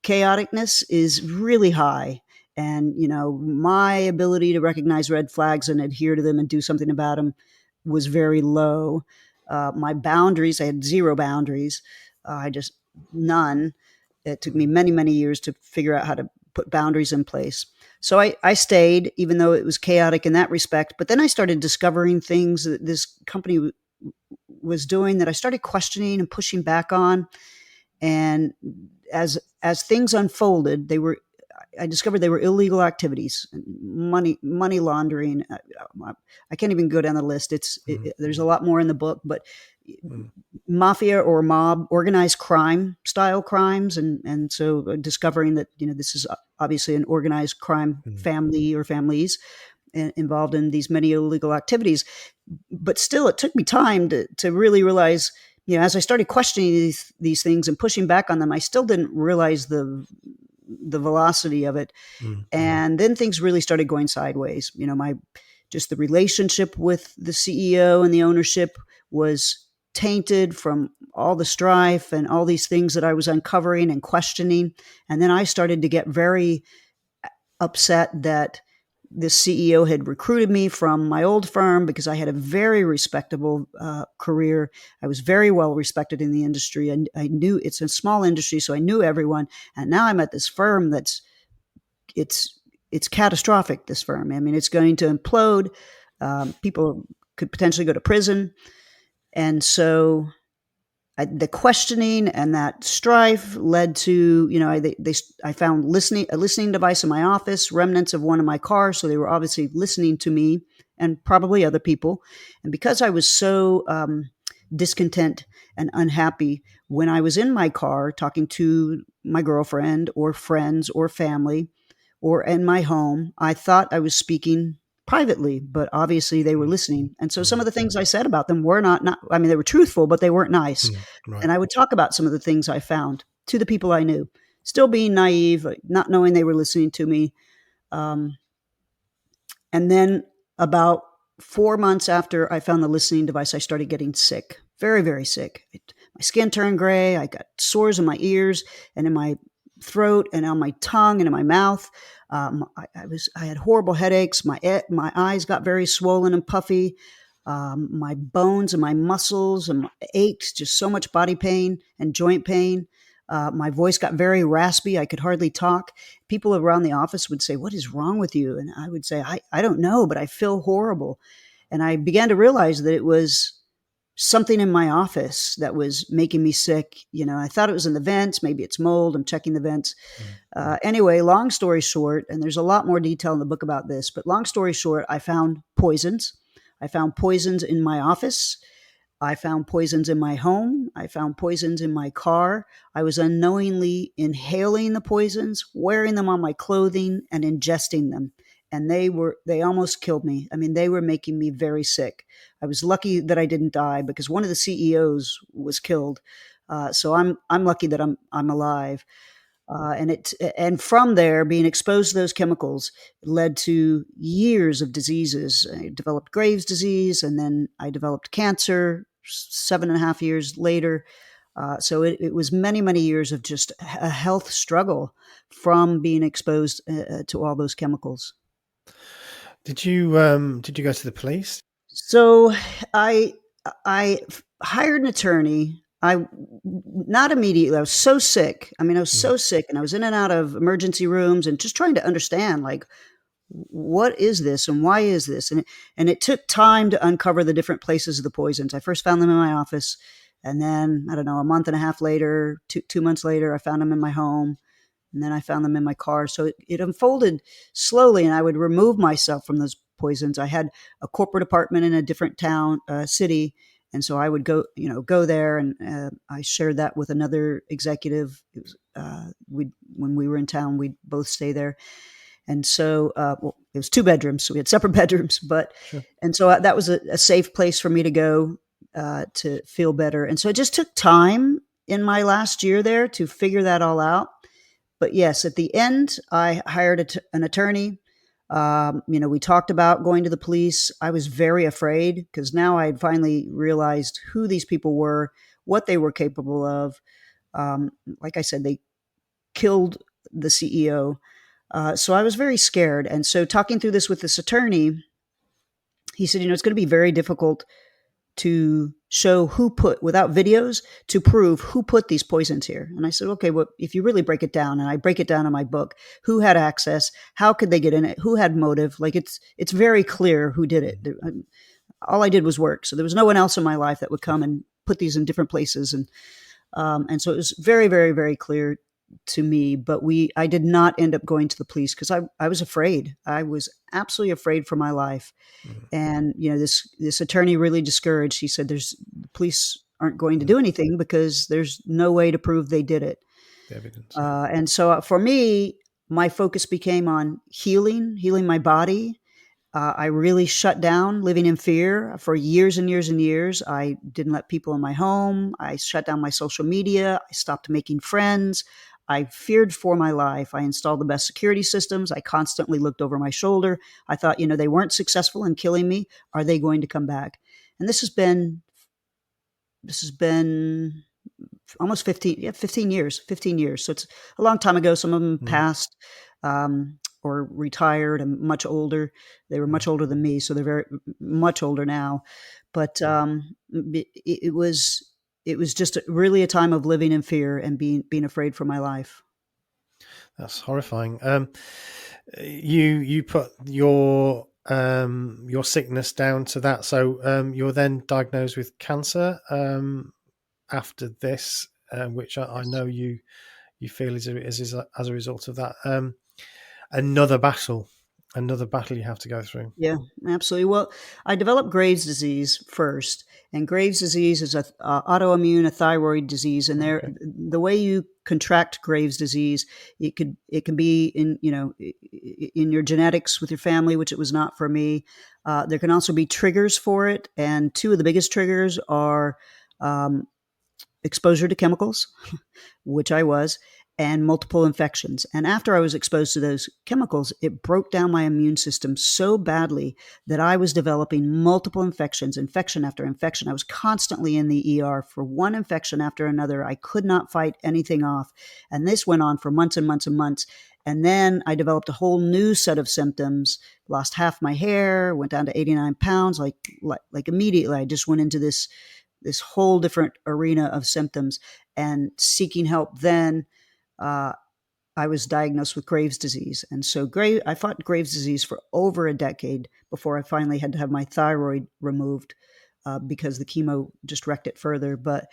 chaoticness is really high. And, my ability to recognize red flags and adhere to them and do something about them was very low. My boundaries, I had zero boundaries. I just none. It took me Mm. many, many years to figure out how to put boundaries in place. So I stayed, even though it was chaotic in that respect. But then I started discovering things that this company was doing that I started questioning and pushing back on. And as things unfolded, I discovered they were illegal activities, money laundering. I can't even go down the list. Mm. There's a lot more in the book, but Mm. mafia or mob, organized crime style crimes, and so discovering that this is obviously an organized crime Mm. family or families involved in these many illegal activities. But still, it took me time to really realize, as I started questioning these things and pushing back on them, I still didn't realize the velocity of it. Mm. And then things really started going sideways. Just the relationship with the CEO and the ownership was tainted from all the strife and all these things that I was uncovering and questioning. And then I started to get very upset that the CEO had recruited me from my old firm because I had a very respectable career. I was very well respected in the industry. And I knew it's a small industry, so I knew everyone. And now I'm at this firm it's it's catastrophic. This firm, I mean, it's going to implode. People could potentially go to prison, and so the questioning and that strife led to, I found a listening device in my office, remnants of one in my car, so they were obviously listening to me and probably other people. And because I was so discontent and unhappy when I was in my car talking to my girlfriend or friends or family or in my home, I thought I was speaking privately, but obviously they were Mm. listening. And so some of Mm. the things I said about them were not, I mean, they were truthful, but they weren't nice. Mm. Right. And I would talk about some of the things I found to the people I knew, still being naive, like not knowing they were listening to me. Um, and then about 4 months after I found the listening device, I started getting sick, very, very sick. My skin turned gray. I got sores in my ears and in my throat and on my tongue and in my mouth. I had horrible headaches. My eyes got very swollen and puffy. My bones and my muscles and ached, just so much body pain and joint pain. My voice got very raspy. I could hardly talk. People around the office would say, "What is wrong with you?" And I would say, I don't know, but I feel horrible. And I began to realize that it was something in my office that was making me sick. I thought it was in the vents. Maybe it's mold. I'm checking the vents. Anyway, long story short, and there's a lot more detail in the book about this, but long story short, I found poisons. I found poisons in my office. I found poisons in my home. I found poisons in my car. I was unknowingly inhaling the poisons, wearing them on my clothing, and ingesting them. And they almost killed me. I mean, they were making me very sick. I was lucky that I didn't die because one of the CEOs was killed. So I'm lucky that I'm alive. And from there, being exposed to those chemicals led to years of diseases. I developed Graves' disease, and then I developed cancer 7.5 years later. So it was many, many years of just a health struggle from being exposed to all those chemicals. Did you go to the police? So I I hired an attorney. I not immediately. I was so sick. I mean, I was Mm, so sick, and I was in and out of emergency rooms, and just trying to understand, like, what is this and why is this? And it took time to uncover the different places of the poisons. I first found them in my office, and then I don't know, a month and a half later, 2 months later, I found them in my home, and then I found them in my car. So it unfolded slowly, and I would remove myself from those poisons. I had a corporate apartment in a different town, city, and so I would go there, and I shared that with another executive. It was, we when we were in town, we'd both stay there, and so well, it was 2 bedrooms, so we had separate bedrooms, but sure. and so that was a safe place for me to go to feel better. And so it just took time in my last year there to figure that all out. But yes, at the end, I hired an attorney. We talked about going to the police. I was very afraid because now I had finally realized who these people were, what they were capable of. Like I said, they killed the CEO. So I was very scared. And so, talking through this with this attorney, he said, it's going to be very difficult to show without videos, to prove who put these poisons here. And I said, okay, well, if you really break it down, and I break it down in my book, who had access, how could they get in it, who had motive, like it's very clear who did it. All I did was work. So there was no one else in my life that would come and put these in different places. And so it was very, very, very clear to me. But I did not end up going to the police because I was afraid. I was absolutely afraid for my life. Mm, And this attorney really discouraged. He said, "The police aren't going to mm, do anything because there's no way to prove they did it." the evidence. Yeah. And so for me, my focus became on healing my body. I really shut down living in fear for years and years and years. I didn't let people in my home. I shut down my social media. I stopped making friends. I feared for my life. I installed the best security systems. I constantly looked over my shoulder. I thought, they weren't successful in killing me. Are they going to come back? And this has been almost 15 years, 15 years. So it's a long time ago. Some of them Mm, passed or retired and much older. They were mm, much older than me, so they're very much older now. But it was just really a time of living in fear and being afraid for my life. that's horrifying. You put your sickness down to that. So you're then diagnosed with cancer after this, which I Yes. know you feel is as a result of that. Another battle, another battle you have to go through. Yeah, absolutely. Well, I developed Graves' disease first, and Graves' disease is autoimmune, a thyroid disease, and Okay. the way you contract Graves' disease, it can be in your genetics with your family, which it was not for me. There can also be triggers for it, and two of the biggest triggers are um, exposure to chemicals, which I was, and multiple infections. And after I was exposed to those chemicals, it broke down my immune system so badly that I was developing multiple infections, infection after infection. I was constantly in the ER for one infection after another. I could not fight anything off. And this went on for months and months and months. And then I developed a whole new set of symptoms, lost half my hair, went down to 89 pounds, like immediately. I just went into this whole different arena of symptoms and seeking help then. Uh, I was diagnosed with Graves' disease. And so I fought Graves' disease for over a decade before I finally had to have my thyroid removed because the chemo just wrecked it further. But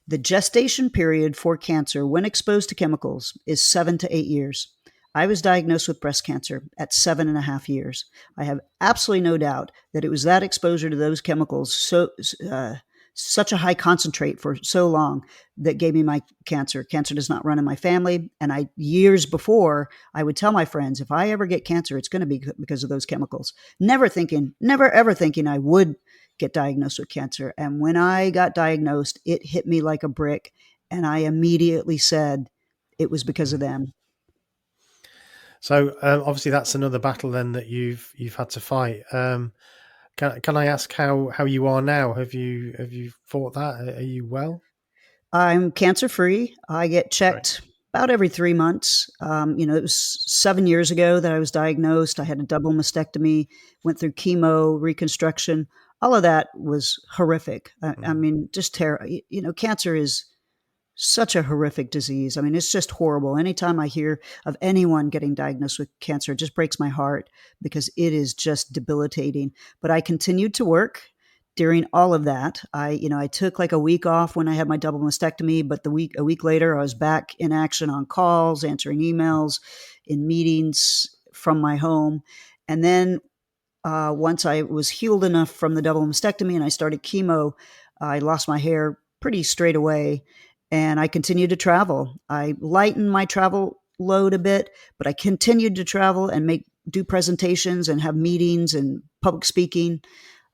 the gestation period for cancer, when exposed to chemicals, is 7 to 8 years. I was diagnosed with breast cancer at 7.5 years. I have absolutely no doubt that it was that exposure to those chemicals, such a high concentrate for so long, that gave me my cancer. Cancer does not run in my family. And years before, I would tell my friends, if I ever get cancer, it's going to be because of those chemicals. Never ever thinking I would get diagnosed with cancer. And when I got diagnosed, it hit me like a brick. And I immediately said it was because of them. So obviously that's another battle then that you've had to fight. Can I ask how you are now? Have you fought that? Are you well? I'm cancer free. I get Great. checked about every 3 months. It was 7 years ago that I was diagnosed. I had a double mastectomy, went through chemo, reconstruction. All of that was horrific. I Mm. mean, just terrible. Cancer is such a horrific disease. I mean, it's just horrible. Anytime I hear of anyone getting diagnosed with cancer, it just breaks my heart because it is just debilitating. But I continued to work during all of that. I took like a week off when I had my double mastectomy, but a week later, I was back in action on calls, answering emails, in meetings from my home. And then once I was healed enough from the double mastectomy and I started chemo, I lost my hair pretty straight away, and I continued to travel. I lightened my travel load a bit, but I continued to travel and do presentations and have meetings and public speaking,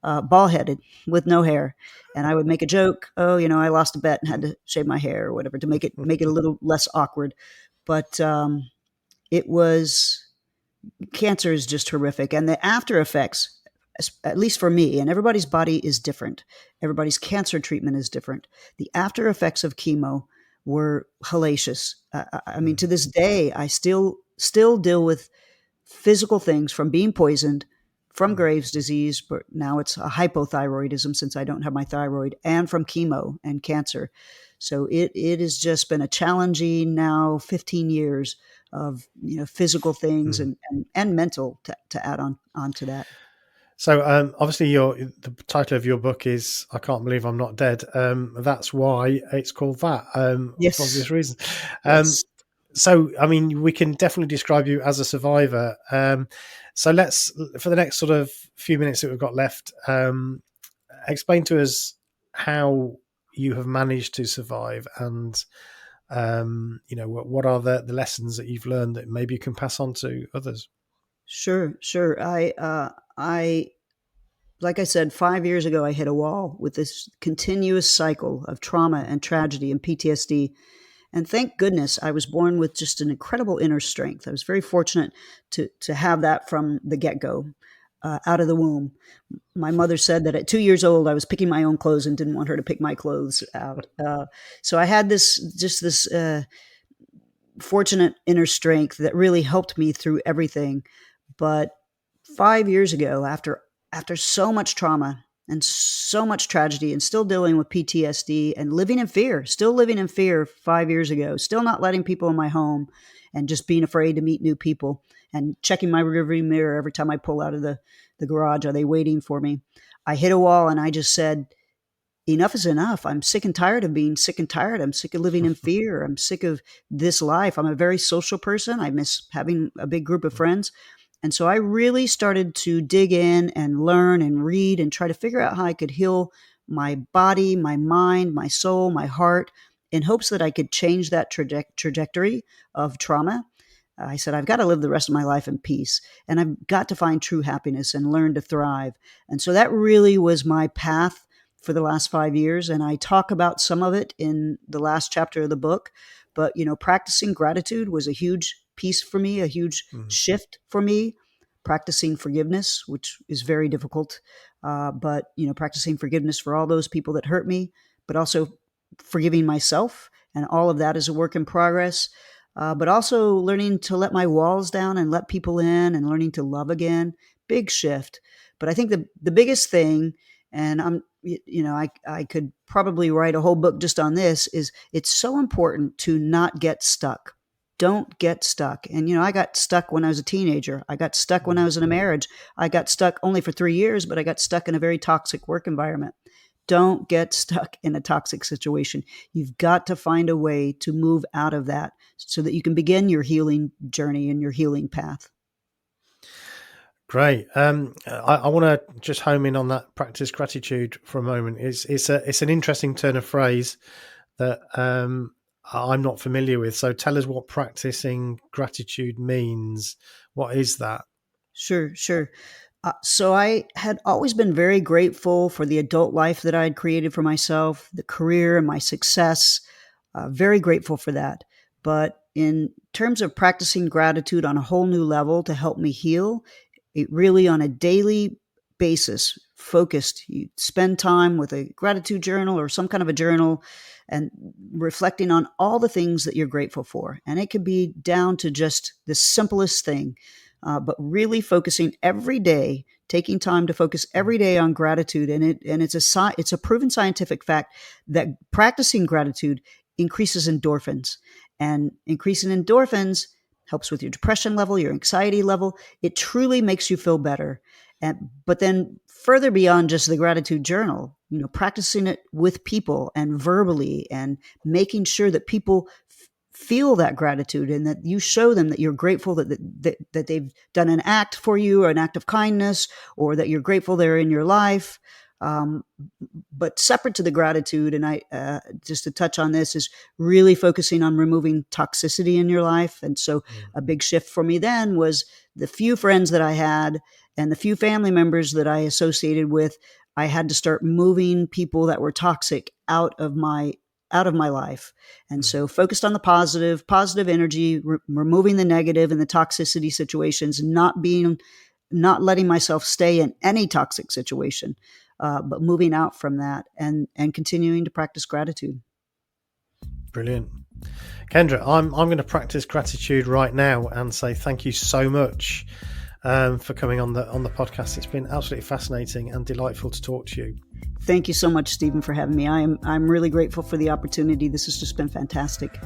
bald headed with no hair. And I would make a joke, oh, I lost a bet and had to shave my hair or whatever to make it a little less awkward. But it was cancer is just horrific. And the after effects, at least for me, and everybody's body is different, everybody's cancer treatment is different. The after effects of chemo were hellacious. I mean, to this day, I still deal with physical things from being poisoned, from Mm. Graves' disease, but now it's a hypothyroidism since I don't have my thyroid, and from chemo and cancer. So it has just been a challenging now 15 years of physical things Mm. and mental to add on to that. So obviously the title of your book is "I Can't Believe I'm Not Dead." That's why it's called that, for Yes, obvious reasons. Um, yes, so I mean, we can definitely describe you as a survivor. So let's, for the next sort of few minutes that we've got left, explain to us how you have managed to survive, and what are the lessons that you've learned that maybe you can pass on to others. sure. I like I said, 5 years ago, I hit a wall with this continuous cycle of trauma and tragedy and PTSD. And thank goodness I was born with just an incredible inner strength. I was very fortunate to have that from the get go, out of the womb. My mother said that at 2 years old, I was picking my own clothes and didn't want her to pick my clothes out. So I had this fortunate inner strength that really helped me through everything. But 5 years ago, after so much trauma and so much tragedy, and still dealing with PTSD and still living in fear 5 years ago, still not letting people in my home, and just being afraid to meet new people, and checking my rearview mirror every time I pull out of the garage. Are they waiting for me? I hit a wall and I just said, enough is enough. I'm sick and tired of being sick and tired. I'm sick of living in fear. I'm sick of this life. I'm a very social person. I miss having a big group of friends. And so I really started to dig in and learn and read and try to figure out how I could heal my body, my mind, my soul, my heart, in hopes that I could change that trajectory of trauma. I said, I've got to live the rest of my life in peace, and I've got to find true happiness and learn to thrive. And so that really was my path for the last 5 years. And I talk about some of it in the last chapter of the book. But, practicing gratitude was a huge piece for me, a huge Mm. shift for me. Practicing forgiveness, which is very difficult, but practicing forgiveness for all those people that hurt me, but also forgiving myself, and all of that is a work in progress. But also learning to let my walls down and let people in, and learning to love again. Big shift. But I think the biggest thing, and I could probably write a whole book just on this, is it's so important to not get stuck. Don't get stuck. And, I got stuck when I was a teenager. I got stuck when I was in a marriage. I got stuck only for 3 years, but I got stuck in a very toxic work environment. Don't get stuck in a toxic situation. You've got to find a way to move out of that so that you can begin your healing journey and your healing path. Great. I want to just home in on that practice gratitude for a moment. It's an interesting turn of phrase that I'm not familiar with. So tell us what practicing gratitude means. What is that? Sure. So I had always been very grateful for the adult life that I had created for myself, the career and my success. Very grateful for that. But in terms of practicing gratitude on a whole new level to help me heal, it really on a daily basis, focused. You spend time with a gratitude journal or some kind of a journal and reflecting on all the things that you're grateful for. And it could be down to just the simplest thing, but really focusing every day, taking time to focus every day on gratitude. And it's a proven scientific fact that practicing gratitude increases endorphins, and increasing endorphins helps with your depression level, your anxiety level. It truly makes you feel better. But then further beyond just the gratitude journal, practicing it with people and verbally, and making sure that people feel that gratitude and that you show them that you're grateful that they've done an act for you, or an act of kindness, or that you're grateful they're in your life. But separate to the gratitude, and I just to touch on this, is really focusing on removing toxicity in your life. And so a big shift for me then was the few friends that I had and the few family members that I associated with. I had to start moving people that were toxic out of my life. And so focused on the positive energy, removing the negative and the toxicity situations, not letting myself stay in any toxic situation. But moving out from that and continuing to practice gratitude. Brilliant. Kendra, I'm going to practice gratitude right now and say thank you so much for coming on the podcast. It's been absolutely fascinating and delightful to talk to you. Thank you so much, Stephen, for having me. I'm really grateful for the opportunity. This has just been fantastic.